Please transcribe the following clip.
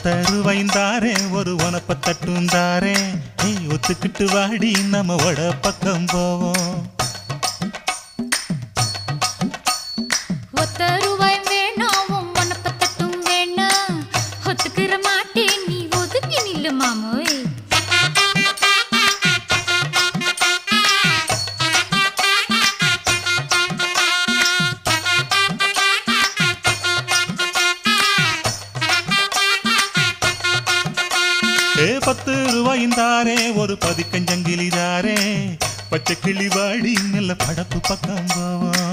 ஒத்தருவைந்தாரே ஒரு உனப்ப தட்டுந்தாரே ஒத்துக்கிட்டு வாடி நம்ம வட பக்கம் போவோம். ஒத்தருவாய் வேணாம் உனப்ப தட்டும் வேணா ஒத்துக்கிற மாட்டேன் நீ ஒதுங்கி நில்லு மாமோய். ₹10 ஒரு பதிக்கஞ்சங்கிலிதாரே பச்சை கிளி வாடி நல்ல படப்பு பக்கம் போவோம்.